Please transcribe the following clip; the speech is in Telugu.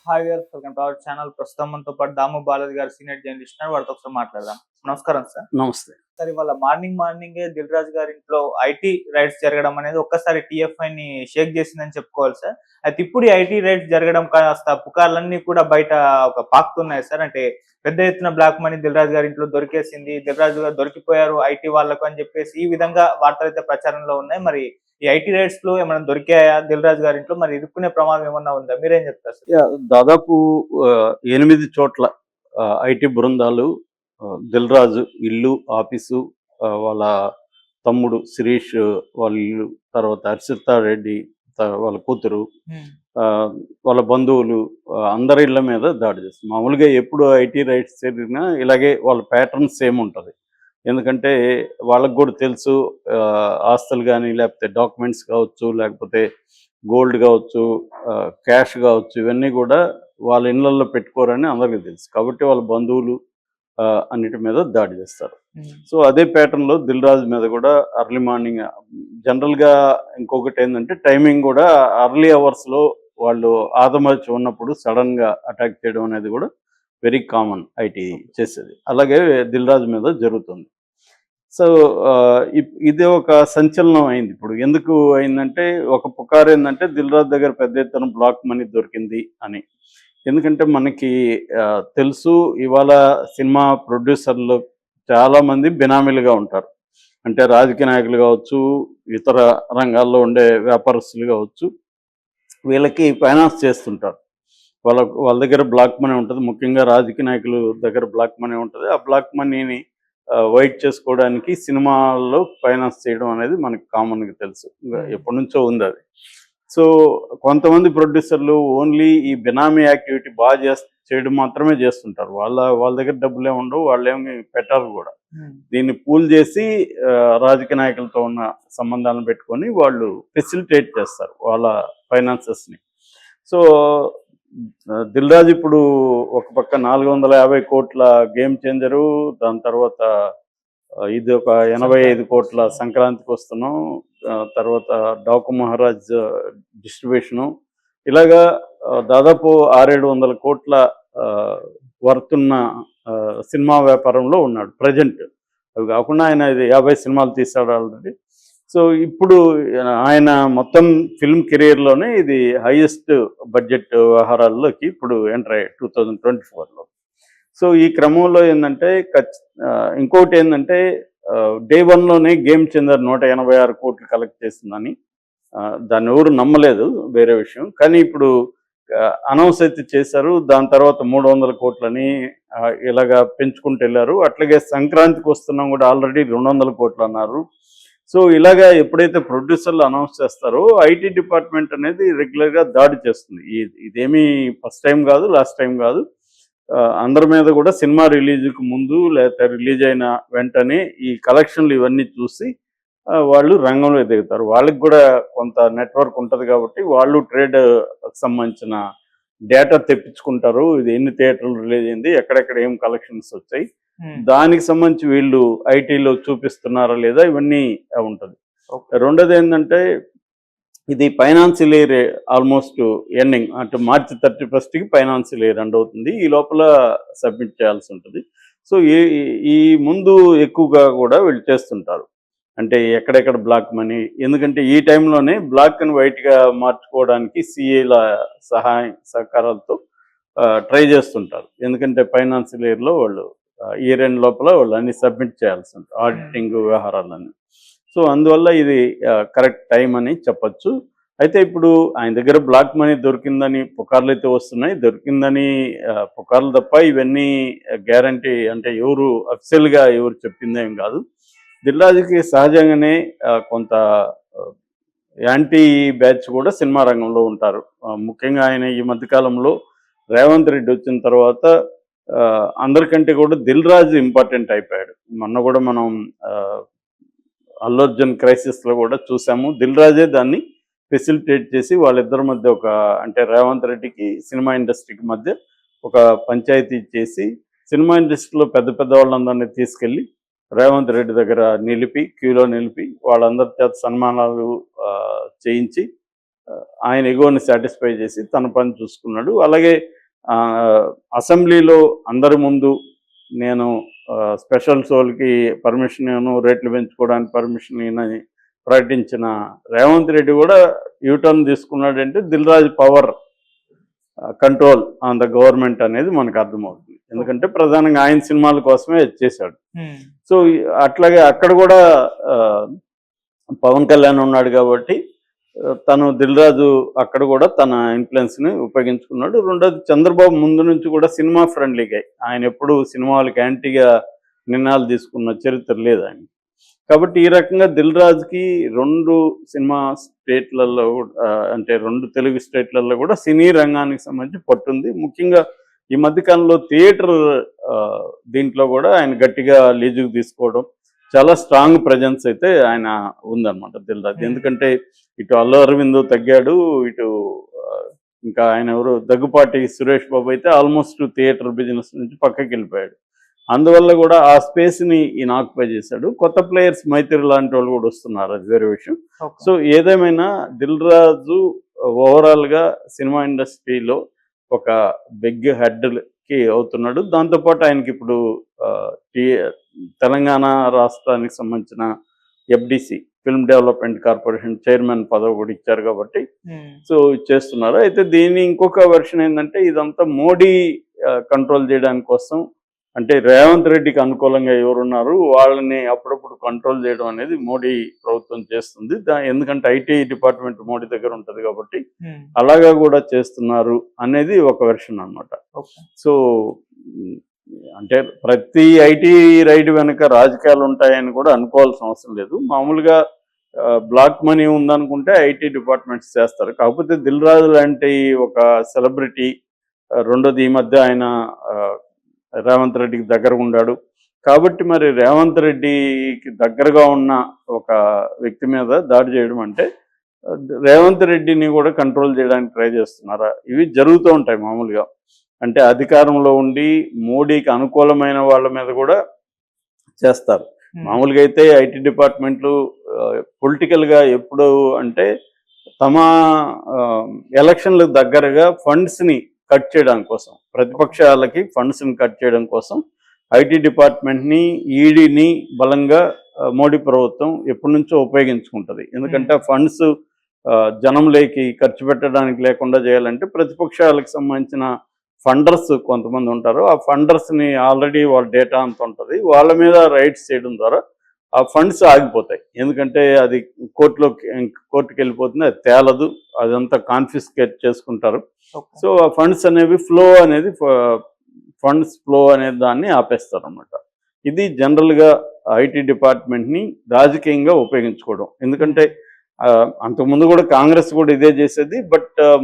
Hi viewers, welcome to our channel. ప్రస్తుతం మనతో పాటు దాము బాలాజీ గారు సీనియర్ జర్నలిస్ట్ ఉన్నారు. వారితో ఒకసారి మాట్లాడదాం. నమస్కారం సార్. నమస్తే. సార్, ఇవాళ మార్నింగే దిల్ రాజు గారి ఇంట్లో ఐటీ రైడ్స్ జరగడం అనేది ఒక్కసారి టీఎఫ్ఐ ని షేక్ చేసిందని చెప్పుకోవాలి సార్. అయితే ఇప్పుడు ఈ ఐటీ రైడ్స్ జరగడం కాస్త పుకార్లన్నీ కూడా బయట పాకుతున్నాయి సార్. అంటే పెద్ద ఎత్తున బ్లాక్ మనీ దిల్ రాజు గారి ఇంట్లో దొరికేసింది, దిల్ రాజు గారు దొరికిపోయారు ఐటీ వాళ్ళకు అని చెప్పేసి ఈ విధంగా వార్తలు అయితే ప్రచారంలో ఉన్నాయి. మరి ఈ ఐటీ రైడ్స్ లో ఏమైనా దొరికాయా దిల్ రాజు గారి ఇంట్లో? మరి ఇరుక్కునే ప్రమాదం ఏమన్నా ఉందా? మీరేం చెప్తారు సార్? దాదాపు 8 చోట్ల ఐటీ బృందాలు దిల్ రాజు ఇల్లు, ఆఫీసు, వాళ్ళ తమ్ముడు శిరీష్ వాళ్ళ ఇల్లు, తర్వాత హర్షితా రెడ్డి వాళ్ళ కూతురు, వాళ్ళ బంధువులు, అందరి ఇళ్ల మీద దాడి చేస్తారు. మామూలుగా ఎప్పుడు ఐటీ రైట్స్ జరిగినా ఇలాగే వాళ్ళ ప్యాటర్న్ సేమ్ ఉంటుంది. ఎందుకంటే వాళ్ళకు కూడా తెలుసు, ఆస్తులు కానీ లేకపోతే డాక్యుమెంట్స్ కావచ్చు, లేకపోతే గోల్డ్ కావచ్చు, క్యాష్ కావచ్చు, ఇవన్నీ కూడా వాళ్ళ ఇళ్లల్లో పెట్టుకోరని అందరికీ తెలుసు. కాబట్టి వాళ్ళ బంధువులు అన్నిటి మీద దాడి చేస్తారు. సో అదే ప్యాటర్న్లో దిల్ రాజు మీద కూడా అర్లీ మార్నింగ్, జనరల్గా ఇంకొకటి ఏంటంటే టైమింగ్ కూడా అర్లీ అవర్స్లో వాళ్ళు ఆదమర్చి ఉన్నప్పుడు సడన్గా అటాక్ చేయడం అనేది కూడా వెరీ కామన్ ఐటీ చేసేది. అలాగే దిల్ రాజు మీద జరుగుతుంది. సో ఇది ఒక సంచలనం అయింది. ఇప్పుడు ఎందుకు అయిందంటే, ఒక పుకారు ఏంటంటే దిల్ రాజు దగ్గర పెద్ద ఎత్తున బ్లాక్ మనీ దొరికింది అని. ఎందుకంటే మనకి తెలుసు, ఇవాళ సినిమా ప్రొడ్యూసర్లు చాలామంది బినామీలుగా ఉంటారు. అంటే రాజకీయ నాయకులు కావచ్చు, ఇతర రంగాల్లో ఉండే వ్యాపారస్తులు కావచ్చు, వీళ్ళకి ఫైనాన్స్ చేస్తుంటారు. వాళ్ళ దగ్గర బ్లాక్ మనీ ఉంటుంది. ముఖ్యంగా రాజకీయ నాయకుల దగ్గర బ్లాక్ మనీ ఉంటుంది. ఆ బ్లాక్ మనీని వైట్ చేసుకోవడానికి సినిమాల్లో ఫైనాన్స్ చేయడం అనేది మనకి కామన్గా తెలుసు, ఎప్పటి నుంచో ఉంది అది. సో కొంతమంది ప్రొడ్యూసర్లు ఓన్లీ ఈ బినామీ యాక్టివిటీ బాగా చేయడం మాత్రమే చేస్తుంటారు. వాళ్ళ దగ్గర డబ్బులే ఉండవు, వాళ్ళేమి పెట్టారు కూడా. దీన్ని పూల్ చేసి రాజకీయ నాయకులతో ఉన్న సంబంధాలను పెట్టుకొని వాళ్ళు ఫెసిలిటేట్ చేస్తారు వాళ్ళ ఫైనాన్సెస్ని. సో దిల్ రాజు ఇప్పుడు ఒక పక్క 450 కోట్ల గేమ్ చేంజరు, దాని తర్వాత ఇది ఒక 85 కోట్ల సంక్రాంతికి వస్తున్నాం, తర్వాత డాకు మహారాజ్ డిస్ట్రిబ్యూషను, ఇలాగా దాదాపు 600-700 కోట్ల వర్తున్న సినిమా వ్యాపారంలో ఉన్నాడు ప్రజెంట్. అవి కాకుండా ఆయన 50 సినిమాలు తీశాడు ఆల్రెడీ. సో ఇప్పుడు ఆయన మొత్తం ఫిల్మ్ కెరీర్లోనే ఇది హైయెస్ట్ బడ్జెట్ వ్యవహారాల్లోకి ఇప్పుడు ఎంటర్ అయ్యాయి 2024లో. సో ఈ క్రమంలో ఏంటంటే ఇంకోటి ఏంటంటే డే 1లోనే గేమ్ చేంజర్ 186 కోట్లు కలెక్ట్ చేసిందని, దాన్ని ఎవరు నమ్మలేదు, వేరే విషయం. కానీ ఇప్పుడు అనౌన్స్ అయితే చేశారు. దాని తర్వాత 300 కోట్లని ఇలాగా పెంచుకుంటూ వెళ్ళారు. అట్లాగే సంక్రాంతికి వస్తున్నాం కూడా ఆల్రెడీ 200 కోట్లు అన్నారు. సో ఇలాగా ఎప్పుడైతే ప్రొడ్యూసర్లు అనౌన్స్ చేస్తారో ఐటీ డిపార్ట్మెంట్ అనేది రెగ్యులర్గా దాడి చేస్తుంది. ఇదేమీ ఫస్ట్ టైం కాదు, లాస్ట్ టైం కాదు. అందరి మీద కూడా సినిమా రిలీజ్కి ముందు లేకపోతే రిలీజ్ అయిన వెంటనే ఈ కలెక్షన్లు ఇవన్నీ చూసి వాళ్ళు రంగంలో దిగుతారు. వాళ్ళకి కూడా కొంత నెట్వర్క్ ఉంటుంది కాబట్టి వాళ్ళు ట్రేడ్ సంబంధించిన డేటా తెప్పించుకుంటారు. ఇది ఎన్ని థియేటర్లు రిలీజ్ అయింది, ఎక్కడెక్కడ ఏం కలెక్షన్స్ వచ్చాయి, దానికి సంబంధించి వీళ్ళు ఐటీలో చూపిస్తున్నారా లేదా, ఇవన్నీ ఉంటుంది. రెండోది ఏంటంటే ఇది ఫైనాన్షియల్ ఇయర్ ఆల్మోస్ట్ ఎండింగ్, అంటే మార్చి 31కి ఫైనాన్షియల్ ఇయర్ ఎండ్ అవుతుంది. ఈ లోపల సబ్మిట్ చేయాల్సి ఉంటుంది. సో ఈ ముందు ఎక్కువగా కూడా వీళ్ళు చేస్తుంటారు, అంటే ఎక్కడెక్కడ బ్లాక్ మనీ. ఎందుకంటే ఈ టైంలోనే బ్లాక్ అండ్ వైట్గా మార్చుకోవడానికి సిఏల సహకారాలతో ట్రై చేస్తుంటారు. ఎందుకంటే ఫైనాన్షియల్ ఇయర్లో వాళ్ళు ఇయర్ ఎండ్ లోపల వాళ్ళు అన్ని సబ్మిట్ చేయాల్సి ఉంటుంది, ఆడిటింగ్ వ్యవహారాలన్నీ. సో అందువల్ల ఇది కరెక్ట్ టైం అని చెప్పచ్చు. అయితే ఇప్పుడు ఆయన దగ్గర బ్లాక్ మనీ దొరికిందని పుకార్లు అయితే వస్తున్నాయి. దొరికిందని పుకార్లు తప్ప ఇవన్నీ గ్యారంటీ, అంటే ఎవరు అఫిషియల్గా ఎవరు చెప్పిందేం కాదు. దిల్ రాజుకి సహజంగానే కొంత యాంటీ బ్యాచ్ కూడా సినిమా రంగంలో ఉంటారు. ముఖ్యంగా ఆయన ఈ మధ్యకాలంలో రేవంత్ రెడ్డి వచ్చిన తర్వాత అందరికంటే కూడా దిల్ రాజు ఇంపార్టెంట్ అయిపోయాడు. మొన్న కూడా మనం అల్లు అర్జున్ క్రైసిస్లో కూడా చూసాము. దిల్ రాజే దాన్ని ఫెసిలిటేట్ చేసి వాళ్ళిద్దరి మధ్య ఒక, అంటే రేవంత్ రెడ్డికి సినిమా ఇండస్ట్రీకి మధ్య ఒక పంచాయతీ చేసి సినిమా ఇండస్ట్రీలో పెద్ద పెద్ద వాళ్ళందరినీ తీసుకెళ్ళి రేవంత్ రెడ్డి దగ్గర నిలిపి, క్యూలో నిలిపి వాళ్ళందరి చేత సన్మానాలు చేయించి ఆయన ఎగోని సాటిస్ఫై చేసి తన పని చూసుకున్నాడు. అలాగే అసెంబ్లీలో అందరి ముందు నేను స్పెషల్ షోలకి పర్మిషన్ ఇవ్వను, రేట్లు పెంచుకోవడానికి పర్మిషన్ ఇవ్వనని ప్రకటించిన రేవంత్ రెడ్డి కూడా యూటర్న్ తీసుకున్నాడంటే Dil Raju power control on the government అనేది మనకు అర్థమవుతుంది. ఎందుకంటే ప్రధానంగా ఆయన సినిమాల కోసమే చేశాడు. సో అట్లాగే అక్కడ కూడా పవన్ కళ్యాణ్ ఉన్నాడు కాబట్టి తను దిల్ రాజు అక్కడ కూడా తన ఇన్ఫ్లుయెన్స్ని ఉపయోగించుకున్నాడు. రెండోది చంద్రబాబు ముందు నుంచి కూడా సినిమా ఫ్రెండ్లీగా, ఆయన ఎప్పుడు సినిమా వాళ్ళకి యాంటీగా నిర్ణయాలు తీసుకున్న చరిత్ర లేదు ఆయన. కాబట్టి ఈ రకంగా దిల్ రాజుకి 2 సినిమా స్టేట్లలో అంటే 2 తెలుగు స్టేట్లలో కూడా సినీ రంగానికి సంబంధించి పట్టుంది. ముఖ్యంగా ఈ మధ్యకాలంలో థియేటర్ దీంట్లో కూడా ఆయన గట్టిగా లీజుకు తీసుకోవడం, చాలా స్ట్రాంగ్ ప్రజెన్స్ అయితే ఆయన ఉందన్నమాట దిల్ రాజు. ఎందుకంటే ఇటు అల్లు అరవింద్ తగ్గాడు, ఇటు ఇంకా ఆయన ఎవరు దగ్గుపాటి సురేష్ బాబు అయితే ఆల్మోస్ట్ థియేటర్ బిజినెస్ నుంచి పక్కకి వెళ్ళిపోయాడు. అందువల్ల కూడా ఆ స్పేస్ని ఈయన ఆక్యుపై చేశాడు. కొత్త ప్లేయర్స్ మైత్రి లాంటి వాళ్ళు కూడా వస్తున్నారు, అది వేరే విషయం. సో ఏదేమైనా దిల్ రాజు ఓవరాల్గా సినిమా ఇండస్ట్రీలో ఒక బిగ్ హెడ్కి అవుతున్నాడు. దాంతోపాటు ఆయనకి ఇప్పుడు తెలంగాణ రాష్ట్రానికి సంబంధించిన FDC film development corporation chairman పదవి కూడా ఇచ్చారు కాబట్టి సో చేస్తున్నారు. అయితే దీని ఇంకొక వెర్షన్ ఏంటంటే ఇదంతా మోడీ కంట్రోల్ చేయడానికి కోసం, అంటే రేవంత్ రెడ్డికి అనుకూలంగా ఎవరున్నారు వాళ్ళని అప్పుడప్పుడు కంట్రోల్ చేయడం అనేది మోడీ ప్రభుత్వం చేస్తుంది. ఎందుకంటే IT డిపార్ట్మెంట్ మోడీ దగ్గర ఉంటుంది కాబట్టి అలాగా కూడా చేస్తున్నారు అనేది ఒక వెర్షన్ అన్నమాట. సో అంటే ప్రతి IT రైడ్ వెనుక రాజకీయాలు ఉంటాయని కూడా అనుకోవాల్సిన అవసరం లేదు. మామూలుగా బ్లాక్ మనీ ఉందనుకుంటే IT డిపార్ట్మెంట్స్ చేస్తారు. కాకపోతే దిల్ రాజు లాంటి ఒక సెలబ్రిటీ, రెండోది ఈ మధ్య ఆయన రేవంత్ రెడ్డికి దగ్గరగా ఉన్నాడు కాబట్టి మరి రేవంత్ రెడ్డికి దగ్గరగా ఉన్న ఒక వ్యక్తి మీద దాడి చేయడం అంటే రేవంత్ రెడ్డిని కూడా కంట్రోల్ చేయడానికి ట్రై చేస్తున్నారా? ఇవి జరుగుతూ ఉంటాయి మామూలుగా. అంటే అధికారంలో ఉండి మోడీకి అనుకూలమైన వాళ్ళ మీద కూడా చేస్తారు. మామూలుగా అయితే IT డిపార్ట్మెంట్లు పొలిటికల్గా ఎప్పుడు అంటే తమ ఎలక్షన్లకు దగ్గరగా ఫండ్స్ని కట్ చేయడం కోసం, ప్రతిపక్షాలకి ఫండ్స్ని కట్ చేయడం కోసం IT డిపార్ట్మెంట్ని EDని బలంగా మోడీ ప్రభుత్వం ఎప్పటి నుంచో ఉపయోగించుకుంటుంది. ఎందుకంటే ఫండ్స్ జనంలోకి ఖర్చు పెట్టడానికి లేకుండా చేయాలంటే ప్రతిపక్షాలకు సంబంధించిన ఫండర్స్ కొంతమంది ఉంటారు. ఆ ఫండర్స్ని ఆల్రెడీ వాళ్ళ డేటా అంత ఉంటుంది, వాళ్ళ మీద రైట్స్ చేయడం ద్వారా ఆ ఫండ్స్ ఆగిపోతాయి. ఎందుకంటే అది కోర్టుకి వెళ్ళిపోతుంది, అది తేలదు, అదంతా కాన్ఫిస్కేట్ చేసుకుంటారు. సో ఆ ఫండ్స్ అనేవి ఫండ్స్ ఫ్లో అనే దాన్ని ఆపేస్తారు అన్నమాట. ఇది జనరల్గా IT డిపార్ట్మెంట్ని రాజకీయంగా ఉపయోగించుకోవడం. ఎందుకంటే అంతకుముందు కూడా కాంగ్రెస్ కూడా ఇదే చేసేది. బట్